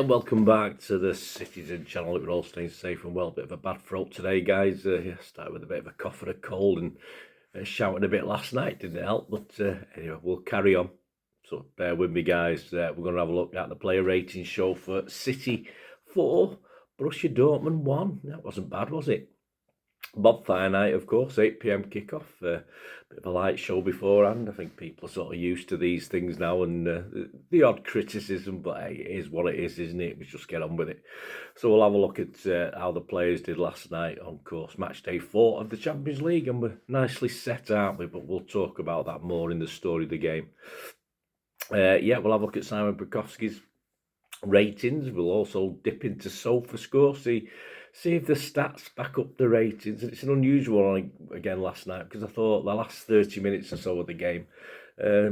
Welcome back to the Citizen channel. We're all staying safe and well. Bit of a bad throat today, guys. Started with a bit of a cough and a cold and shouting a bit last night. Didn't help, but anyway, we'll carry on. So bear with me, guys. We're going to have a look at the player rating show for City 4, Borussia Dortmund 1. That wasn't bad, was it? Bonfire night, of course, 8 p.m. kickoff. Bit of a light show beforehand. I think people are sort of used to these things now and the odd criticism, but hey, it is what it is, isn't it? We just get on with it. So we'll have a look at how the players did last night on course, match day 4 of the Champions League, and we're nicely set, aren't we? But we'll talk about that more in the story of the game. We'll have a look at Simon Bajkowski's ratings. We'll also dip into Sofascore, see if the stats back up the ratings. And it's an unusual one again last night because I thought the last 30 minutes or so of the game, I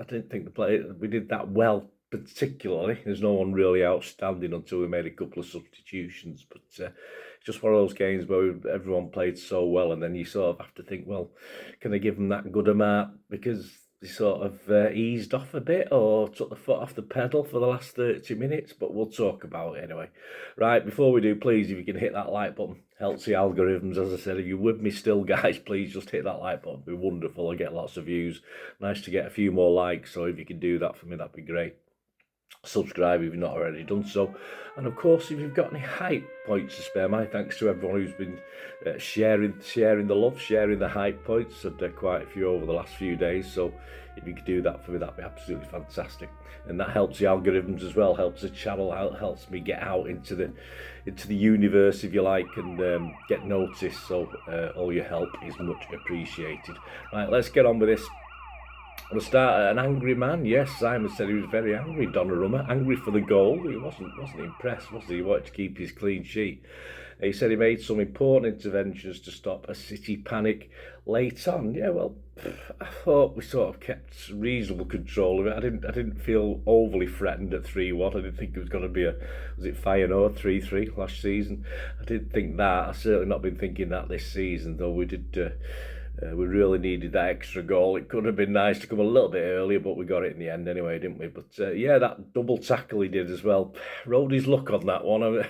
didn't think we did that well particularly. There's no one really outstanding until we made a couple of substitutions. But it's just one of those games where everyone played so well, and then you sort of have to think, well, can I give them that good amount because they sort of eased off a bit or took the foot off the pedal for the last 30 minutes, but we'll talk about it anyway. Right, before we do, please, if you can hit that like button, helps the algorithms. As I said, if you're with me still, guys, please just hit that like button. It'd be wonderful. I get lots of views. Nice to get a few more likes, so if you can do that for me, that'd be great. Subscribe if you've not already done so, and of course if you've got any hype points to spare, my thanks to everyone who's been sharing the love, sharing the hype points. I've done quite a few over the last few days, so if you could do that for me, that'd be absolutely fantastic, and that helps the algorithms as well, helps the channel out, helps me get out into the universe, if you like, and get noticed. So all your help is much appreciated. Right, let's get on with this. We'll start at an angry man. Yes, Simon said he was very angry. Donnarumma, angry for the goal. He wasn't impressed, was he? He wanted to keep his clean sheet. He said he made some important interventions to stop a City panic late on. Yeah, well, I thought we sort of kept reasonable control of it. I didn't feel overly threatened at 3-1. I didn't think it was going to be was it Feyenoord 3-3 last season? I didn't think that. I've certainly not been thinking that this season, though we did. We really needed that extra goal. It could have been nice to come a little bit earlier, but we got it in the end anyway, didn't we? But that double tackle he did as well. Rode his luck on that one.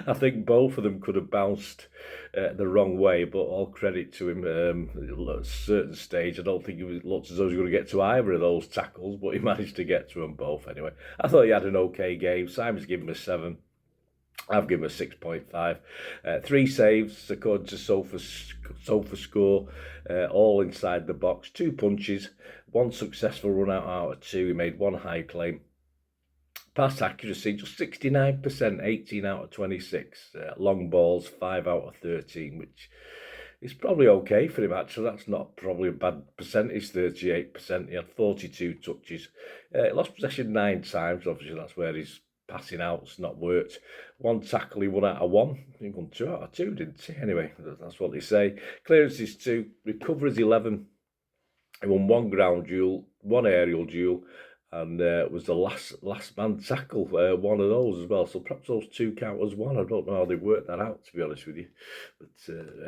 I think both of them could have bounced the wrong way, but all credit to him. At a certain stage, I don't think it looked as though he was going to get to either of those tackles, but he managed to get to them both anyway. I thought he had an okay game. Simon's given him a 7. I've given him a 6.5. 3 saves according to Sofascore, all inside the box. 2 punches, 1 successful run out of 2. He made 1 high claim. Pass accuracy just 69%, 18 out of 26. Long balls 5 out of 13, which is probably okay for him actually. That's not probably a bad percentage, 38%. He had 42 touches. Lost possession 9 times. Obviously that's where he's passing out's not worked. 1 tackle he won out of 1. He won 2 out of 2, didn't he? Anyway, that's what they say. Clearances 2, recoveries 11. He won 1 ground duel, 1 aerial duel, and was the last man tackle, one of those as well. So perhaps those 2 count as 1. I don't know how they worked that out, to be honest with you. But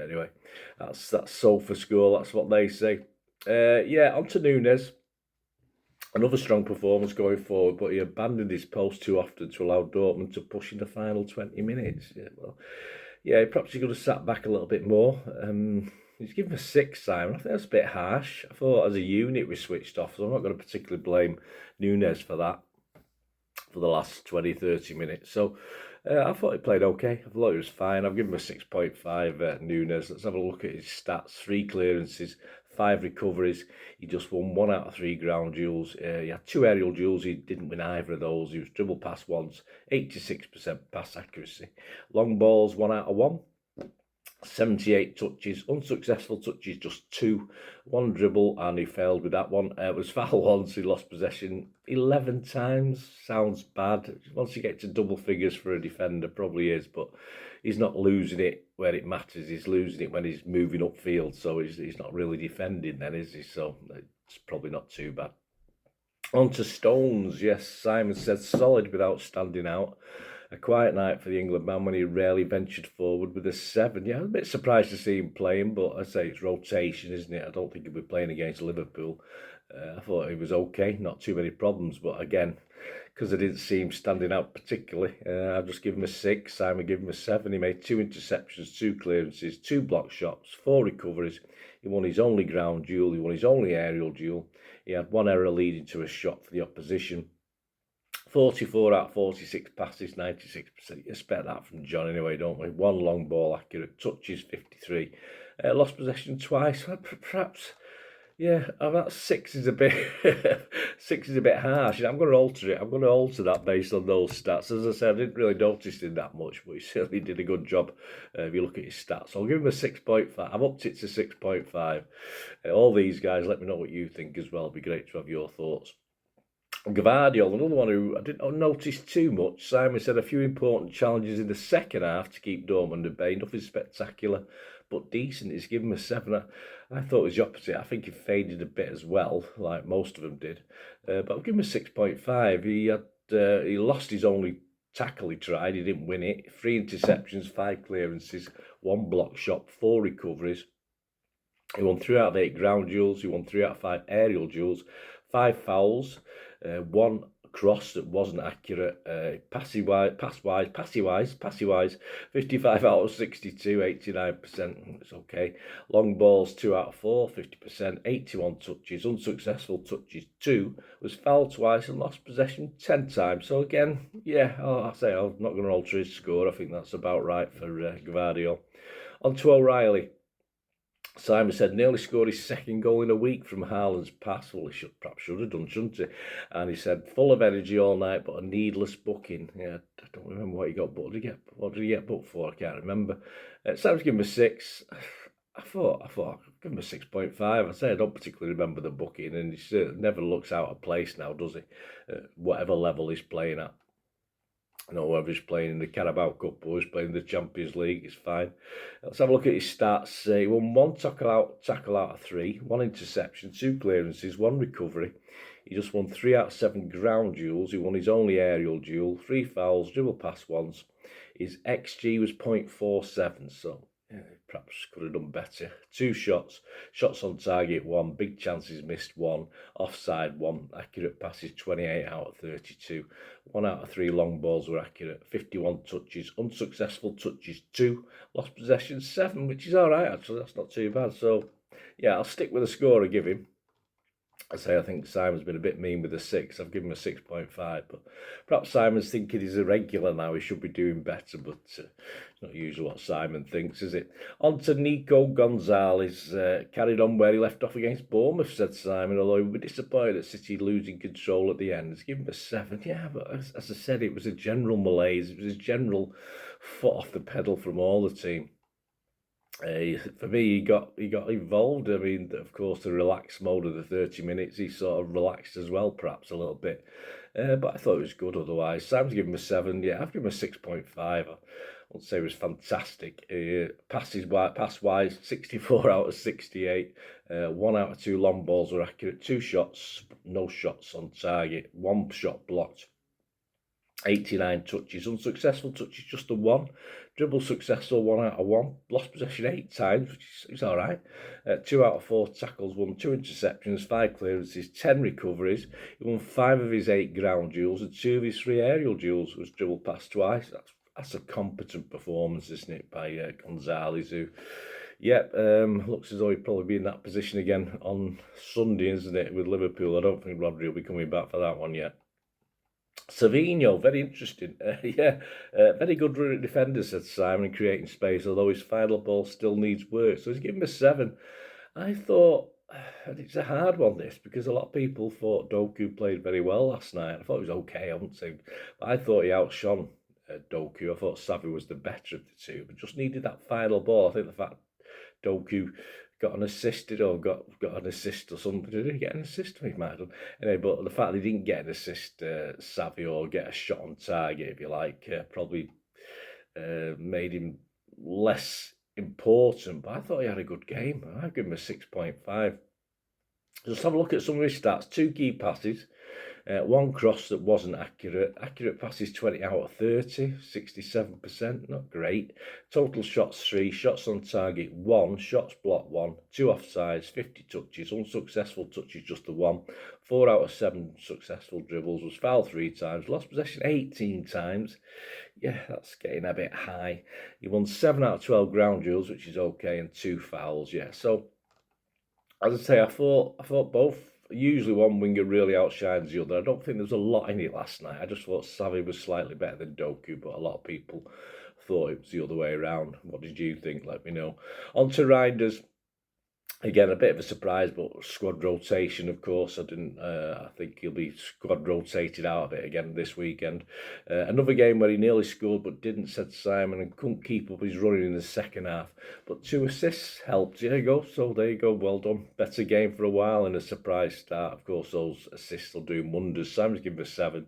anyway, that's Sofascore. That's what they say. On to Nunes. Another strong performance going forward, but he abandoned his post too often to allow Dortmund to push in the final 20 minutes. Perhaps he could have sat back a little bit more. He's given a 6, Simon. I think that's a bit harsh. I thought as a unit we switched off, so I'm not going to particularly blame Nunes for that, for the last 20, 30 minutes. So I thought he played okay. I thought he was fine. I've given him a 6.5 Nunes. Let's have a look at his stats. 3 clearances, 5 recoveries. He just won 1 out of 3 ground duels. He had 2 aerial duels. He didn't win either of those. He was dribble pass once, 86% pass accuracy. Long balls, 1 out of 1. 78 touches, unsuccessful touches, just 2. 1 dribble, and he failed with that one. It was foul once. He lost possession 11 times. Sounds bad. Once you get to double figures for a defender, probably is, but he's not losing it where it matters. He's losing it when he's moving upfield, so he's not really defending then, is he? So it's probably not too bad. On to Stones. Yes, Simon says solid without standing out. A quiet night for the England man when he rarely ventured forward with a 7. Yeah, I'm a bit surprised to see him playing, but I say it's rotation, isn't it? I don't think he'll be playing against Liverpool. I thought he was okay, not too many problems, but again, because I didn't see him standing out particularly. I've just given him a 6. Simon gave him a 7. He made 2 interceptions, 2 clearances, 2 block shots, 4 recoveries. He won his only ground duel. He won his only aerial duel. He had 1 error leading to a shot for the opposition. 44 out of 46 passes, 96%. You expect that from John anyway, don't we? 1 long ball accurate, touches 53. Lost possession twice. Perhaps, yeah, that 6 is a bit 6 is a bit harsh. I'm going to alter it. I'm going to alter that based on those stats. As I said, I didn't really notice him that much, but he certainly did a good job if you look at his stats. So I'll give him a 6.5. I've upped it to 6.5. All these guys, let me know what you think as well. It'd be great to have your thoughts. Gvardiol, another one who I didn't notice too much. Simon said a few important challenges in the second half to keep Dortmund at bay. Nothing spectacular, but decent. He's given him a 7. I thought it was the opposite. I think he faded a bit as well, like most of them did. But I'll give him a 6.5. He lost his only tackle he tried. He didn't win it. 3 interceptions, 5 clearances, 1 block shot, 4 recoveries. He won 3 out of 8 ground duels. He won 3 out of 5 aerial duels. 5 fouls, 1 cross that wasn't accurate, passy-wise, 55 out of 62, 89%, it's okay. Long balls, 2 out of 4, 50%, 81 touches, unsuccessful touches, 2, was fouled twice and lost possession 10 times. So again, yeah, I say I'm not going to alter his score. I think that's about right for Gvardiol. On to O'Reilly. Simon said nearly scored his second goal in a week from Haaland's pass. Well, he perhaps should have done, shouldn't he? And he said full of energy all night, but a needless booking. Yeah, I don't remember what he got booked. What did he get booked for? I can't remember. Simon's given him a 6. I thought I'd give him a 6.5. I say I don't particularly remember the booking, and he never looks out of place now, does he? Whatever level he's playing at. I know whether he's playing in the Carabao Cup or he's playing in the Champions League, it's fine. Let's have a look at his stats. He won 1 tackle out of 3, 1 interception, 2 clearances, 1 recovery. He just won 3 out of 7 ground duels. He won his only aerial duel, 3 fouls, dribble pass once. His XG was 0.47, so yeah, perhaps could have done better. 2 shots on target 1, big chances missed 1, offside 1, accurate passes 28 out of 32, 1 out of 3 long balls were accurate, 51 touches, unsuccessful touches 2, lost possession 7, which is all right actually, that's not too bad. So yeah, I'll stick with the score I give him. I think Simon's been a bit mean with a 6. I've given him a 6.5, but perhaps Simon's thinking he's a regular now. He should be doing better, but it's not usually what Simon thinks, is it? On to Nico Gonzalez. Carried on where he left off against Bournemouth, said Simon, although he would be disappointed at City losing control at the end. He's given him a 7. Yeah, but as I said, it was a general malaise. It was a general foot off the pedal from all the team. For me, he got involved. I mean, of course, the relaxed mode of the 30 minutes, he sort of relaxed as well, perhaps a little bit. But I thought it was good otherwise. Sam's given him a 7. Yeah, I've given him a 6.5. I won't say it was fantastic. Pass-wise, 64 out of 68. 1 out of 2 long balls were accurate. 2 shots, no shots on target. 1 shot blocked. 89 touches, unsuccessful touches just the 1, dribble successful 1 out of 1, lost possession 8 times, which is all right. 2 out of 4 tackles, 1, 2 interceptions, 5 clearances, 10 recoveries. He won 5 of his 8 ground duels and 2 of his 3 aerial duels. Was dribbled past twice. That's a competent performance, isn't it, by Gonzalez, who, looks as though he'd probably be in that position again on Sunday, isn't it, with Liverpool. I don't think Rodri will be coming back for that one yet. Savinho, very interesting. Very good defender, said Simon, creating space, although his final ball still needs work. So he's given him a 7. I thought, and it's a hard one, this, because a lot of people thought Doku played very well last night. I thought he was okay, I wouldn't say. But I thought he outshone Doku. I thought Savi was the better of the two, but just needed that final ball. I think the fact Doku got an assist or got an assist or something. Did he get an assist? He might have done. Anyway, but the fact he didn't get an assist, Savvy, or get a shot on target, if you like, probably made him less important. But I thought he had a good game. I'd give him a 6.5. Just have a look at some of his stats. 2 key passes, One cross that wasn't accurate. Accurate passes 20 out of 30, 67%, not great. Total shots 3, shots on target 1, shots blocked 1, 2 offsides, 50 touches, unsuccessful touches just the 1, 4 out of 7 successful dribbles, was fouled 3 times, lost possession 18 times. Yeah, that's getting a bit high. He won 7 out of 12 ground duels, which is okay, and 2 fouls, yeah. So, as I say, I thought both. Usually one winger really outshines the other. I don't think there was a lot in it last night. I just thought Savvy was slightly better than Doku, but a lot of people thought it was the other way around. What did you think? Let me know. On to Reinders. Again, a bit of a surprise, but squad rotation, of course. I think he'll be squad rotated out of it again this weekend. Another game where he nearly scored but didn't, said Simon, and couldn't keep up his running in the second half. But 2 assists helped. There you go. So there you go. Well done. Better game for a while and a surprise start. Of course, those assists will do wonders. Simon's given a 7.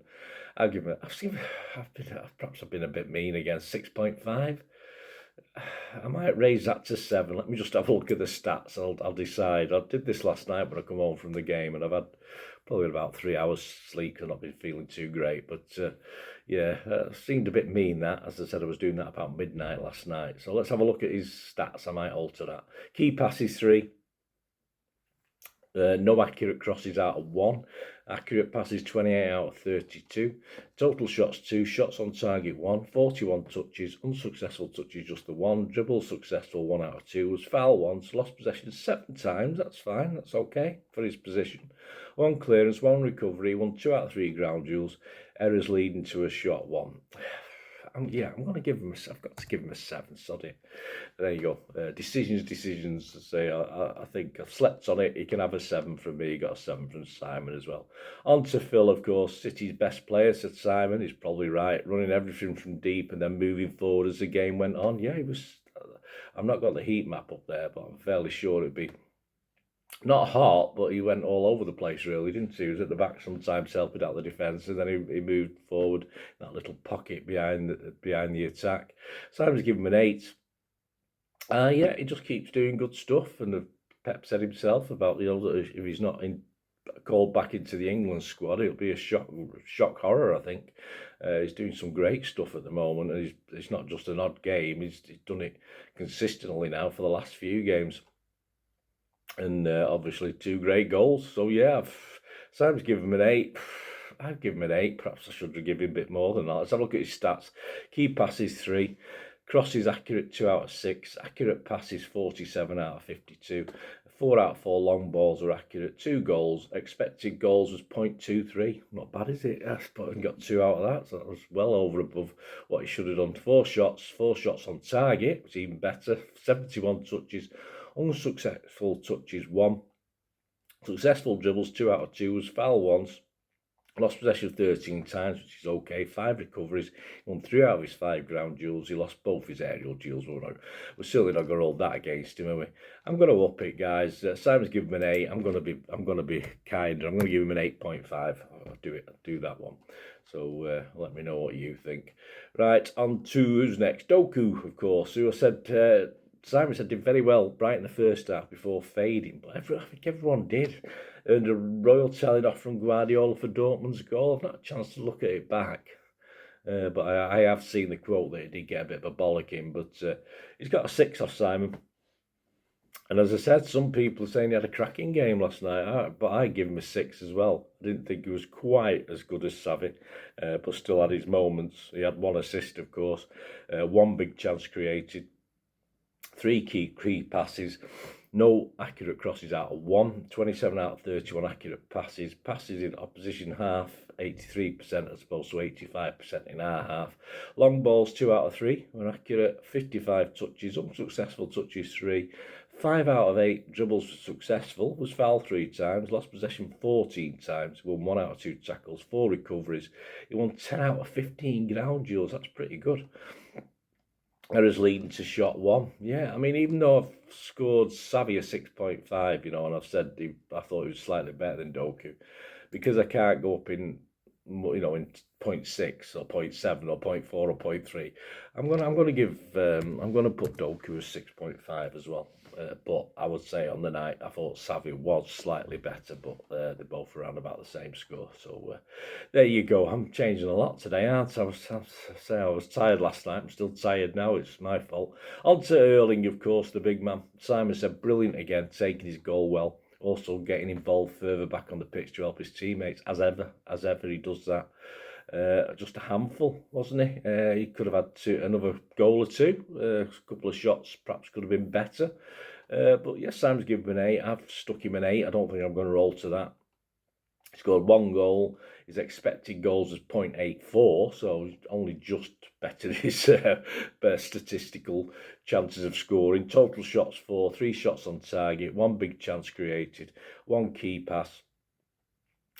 I've been a bit mean again. 6.5. I might raise that to 7. Let me just have a look at the stats. I'll decide. I did this last night when I come home from the game, and I've had probably about 3 hours sleep because I've not been feeling too great. But yeah, seemed a bit mean that. As I said, I was doing that about midnight last night. So let's have a look at his stats. I might alter that. Key passes 3. No accurate crosses out of 1. Accurate passes 28 out of 32. Total shots 2. Shots on target 1. 41 touches. Unsuccessful touches just the 1. Dribble successful 1 out of 2. Was foul once. Lost possession 7 times. That's fine. That's okay for his position. 1 clearance, 1 recovery. Won 2 out of 3 ground duels. Errors leading to a shot 1. I'm going to give him. I've got to give him a 7. Sorry. There you go. Decisions. To say, I think I've slept on it. He can have a 7 from me. He got a 7 from Simon as well. On to Phil, of course. City's best player, said Simon. He's probably right. Running everything from deep and then moving forward as the game went on. Yeah, he was. I've not got the heat map up there, but I'm fairly sure it'd be. Not hot, but he went all over the place, really, didn't he? He was at the back sometimes helping out the defence, and then he moved forward, that little pocket behind the attack. Simon's given him an 8. Yeah, he just keeps doing good stuff, and Pep said himself about, that if he's not called back into the England squad, it'll be a shock horror, I think. He's doing some great stuff at the moment, and it's not just an odd game, he's done it consistently now for the last few games. And obviously 2 great goals. So yeah, Simon's given him an 8. I've given him an 8. Perhaps I should have given him a bit more than that. Let's have a look at his stats. Key passes 3. Crosses accurate 2 out of 6. Accurate passes 47 out of 52. 4 out of 4 long balls are accurate. 2 goals. Expected goals was 0.23. Not bad, is it? Yes, but he got 2 out of that. So that was well over above what he should have done. 4 shots on target, which is even better. 71 touches. Unsuccessful touches 1. Successful dribbles 2 out of 2. Was foul once. Lost possession 13 times, which is okay. 5 recoveries. He won 3 out of his 5 ground duels. He lost both his aerial duels. We're certainly not going to hold that against him, are we? I'm going to up it, guys. Simon's given him an 8. I'm going to be kinder. I'm going to give him an 8.5. I'll do that one. So let me know what you think. Right, on to who's next. Doku, of course, who I said. Simon said did very well right in the first half before fading, but I think everyone did. Earned a royal telling off from Guardiola for Dortmund's goal. I've not had a chance to look at it back, but I have seen the quote that he did get a bit of a bollocking, but he's got a 6 off Simon. And as I said, some people are saying he had a cracking game last night, but I give him a 6 as well. I didn't think he was quite as good as Savvy, but still had his moments. He had 1 assist, of course, 1 big chance created, 3 key passes, no accurate crosses out of 1, 27 out of 31 accurate passes, passes in opposition half, 83% as opposed to 85% in our half. Long balls, 2 out of 3 were accurate, 55 touches, unsuccessful touches 3, 5 out of 8 dribbles were successful, was fouled 3 times, lost possession 14 times, won 1 out of 2 tackles, 4 recoveries. He won 10 out of 15 ground duels. That's pretty good. Errors leading to shot 1. Yeah, I mean, even though I've scored Savvy a 6.5, and I've said I thought he was slightly better than Doku, because I can't go up in in 0.6 or 0.7 or 0.4 or 0.3. I'm gonna put Doku as 6.5 as well. But I would say on the night I thought Savvy was slightly better, but they're both around about the same score. So there you go. I'm changing a lot today, aren't I? I was tired last night. I'm still tired now. It's my fault. On to Erling, of course, the big man. Simon said brilliant again, taking his goal well. Also getting involved further back on the pitch to help his teammates, as ever he does that. Just a handful, wasn't he? He could have had another goal or two. A couple of shots perhaps could have been better. But yes, Simon's given him an 8. I've stuck him an 8. I don't think I'm going to roll to that. He scored 1 goal. His expected goals is 0.84, so only just bettered his statistical chances of scoring. Total shots 4, 3 shots on target, 1 big chance created, 1 key pass.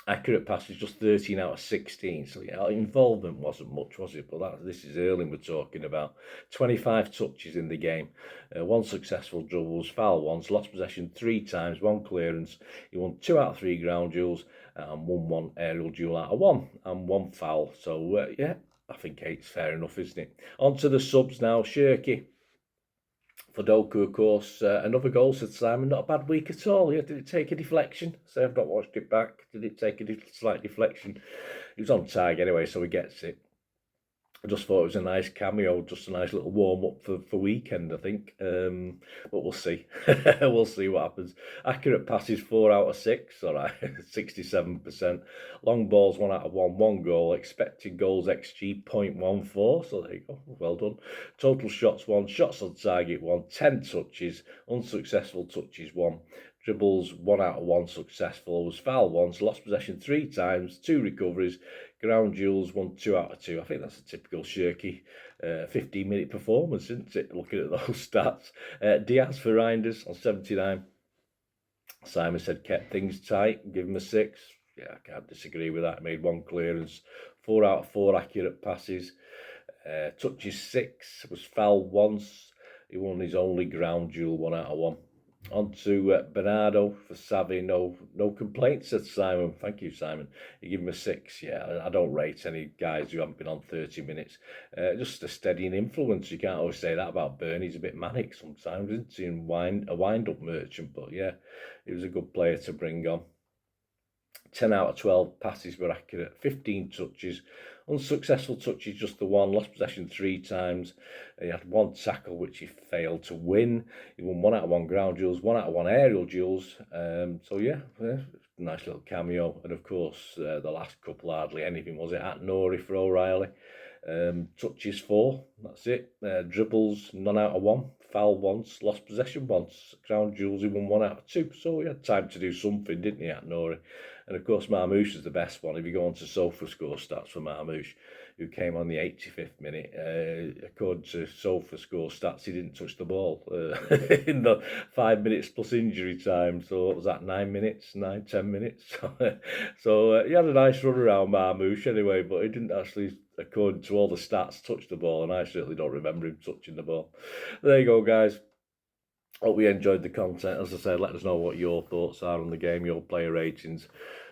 Accurate passes just 13 out of 16. So yeah, involvement wasn't much, was it? But this is Erling we're talking about. 25 touches in the game, 1 successful dribbles, foul once, lost possession 3 times, 1 clearance. He won 2 out of 3 ground duels and won 1 aerial duel out of 1 and 1 foul. So yeah, I think 8's fair enough, isn't it? On to the subs now. Shirky. For Doku, of course, another goal, said Simon. Not a bad week at all. Yeah, did it take a deflection? So I've not watched it back. Did it take a slight deflection? He was on tag anyway, so he gets it. I just thought it was a nice cameo, just a nice little warm-up for weekend, I think. But we'll see. We'll see what happens. Accurate passes, 4 out of 6. All right, 67%. Long balls, 1 out of 1. 1 goal. Expected goals XG, 0.14. So there you go. Well done. Total shots, 1. Shots on target, 1. 10 touches. Unsuccessful touches, 1. Dribbles, 1 out of 1 successful. Was foul once. Lost possession 3 times. 2 recoveries. Ground duels, 1 2 out of 2. I think that's a typical Shirky 15-minute performance, isn't it? Looking at those stats. Diaz for Reinders on 79. Simon said kept things tight. Give him a 6. Yeah, I can't disagree with that. Made 1 clearance. 4 out of 4 accurate passes. Touches 6. Was fouled once. He won his only ground duel, 1 out of 1. On to Bernardo for Savvy. No complaints, said Simon. Thank you, Simon. You give him a 6. Yeah, I don't rate any guys who haven't been on 30 minutes. Just a steadying influence. You can't always say that about Bern. He's a bit manic sometimes, isn't he? And a wind-up merchant. But yeah, he was a good player to bring on. 10 out of 12 passes were accurate. 15 touches. Unsuccessful touches, just the 1. Lost possession 3 times. He had 1 tackle, which he failed to win. He won 1 out of 1 ground duels, 1 out of 1 aerial duels. So yeah, nice little cameo. And of course, the last couple, hardly anything, was it? At Nori for O'Reilly. Touches 4, that's it. Dribbles, none out of 1. Foul once, lost possession once. Ground duels, he won 1 out of 2. So he had time to do something, didn't he, at Nori? And of course, Marmouche is the best one. If you go on to Sofascore stats for Marmouche, who came on the 85th minute, according to Sofascore stats, he didn't touch the ball in the 5 minutes plus injury time. So what was that, 9 minutes, 10 minutes? So he had a nice run around, Marmouche, anyway, but he didn't actually, according to all the stats, touch the ball, and I certainly don't remember him touching the ball. There you go, guys. Hope you enjoyed the content. As I said, let us know what your thoughts are on the game, your player ratings.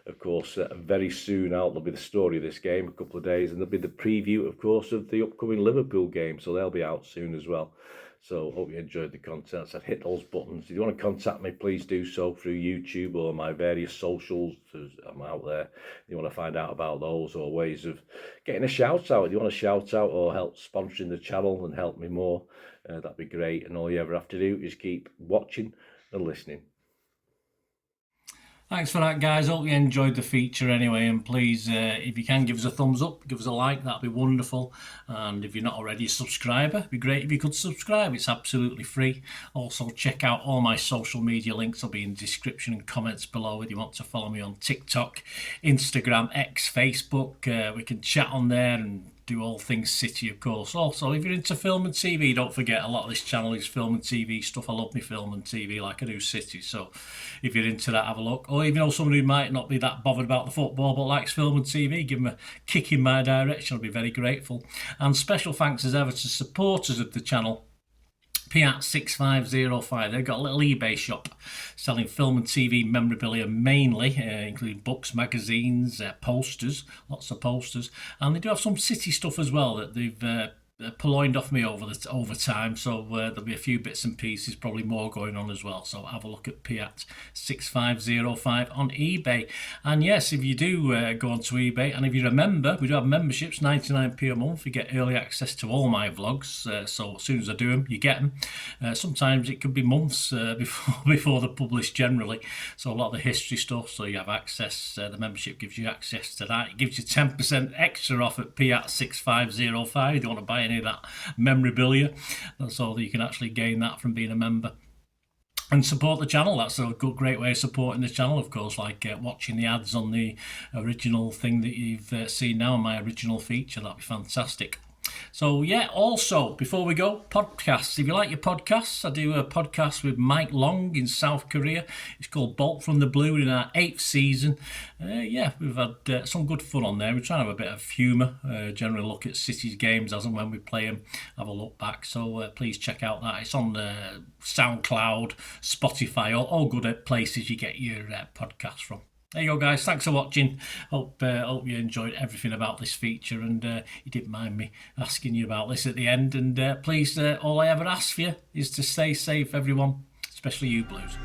Of course, very soon out, there'll be the story of this game, a couple of days, and there'll be the preview, of course, of the upcoming Liverpool game. So they'll be out soon as well. So hope you enjoyed the content. So hit those buttons. If you want to contact me, please do so through YouTube or my various socials. I'm out there. If you want to find out about those or ways of getting a shout out. If you want to shout out or help sponsoring the channel and help me more, that'd be great. And all you ever have to do is keep watching and listening. Thanks for that, guys. Hope you enjoyed the feature anyway. And please, if you can, give us a thumbs up, give us a like. That'd be wonderful. And if you're not already a subscriber, it'd be great if you could subscribe. It's absolutely free. Also, check out all my social media links. They'll be in the description and comments below if you want to follow me on TikTok, Instagram, X, Facebook. We can chat on there and do all things City, of course. Also, if you're into film and TV, don't forget a lot of this channel is film and TV stuff. I love me film and TV like I do City. So if you're into that, have a look. Or if you know someone who might not be that bothered about the football but likes film and TV, give them a kick in my direction. I'll be very grateful. And special thanks as ever to supporters of the channel. Piat6505. They've got a little eBay shop selling film and TV memorabilia mainly, including books, magazines, posters, lots of posters, and they do have some city stuff as well that they've purloined off me over time, so there'll be a few bits and pieces, probably more going on as well. So have a look at Piat6505 on eBay. And yes, if you do go onto eBay, and if you're a member, we do have memberships, 99p a month. You get early access to all my vlogs, so as soon as I do them, you get them. Sometimes it could be months before they're published generally, so a lot of the history stuff, so you have access. The membership gives you access to that. It gives you 10% extra off at Piat6505 if you want to buy any of that memorabilia. That's all that you can actually gain that from being a member. And support the channel. That's a great way of supporting the channel, of course, like watching the ads on the original thing that you've seen now, my original feature. That'd be fantastic. So yeah, also, before we go, podcasts. If you like your podcasts, I do a podcast with Mike Long in South Korea. It's called Bolt from the Blue in our 8th season. Yeah, we've had some good fun on there. We're trying to have a bit of humour, generally look at City's games as and when we play them, have a look back. So please check out that. It's on Soundcloud, Spotify, all good places you get your podcasts from. There you go, guys. Thanks for watching. Hope you enjoyed everything about this feature, and you didn't mind me asking you about this at the end. And please, all I ever ask for you is to stay safe, everyone, especially you Blues.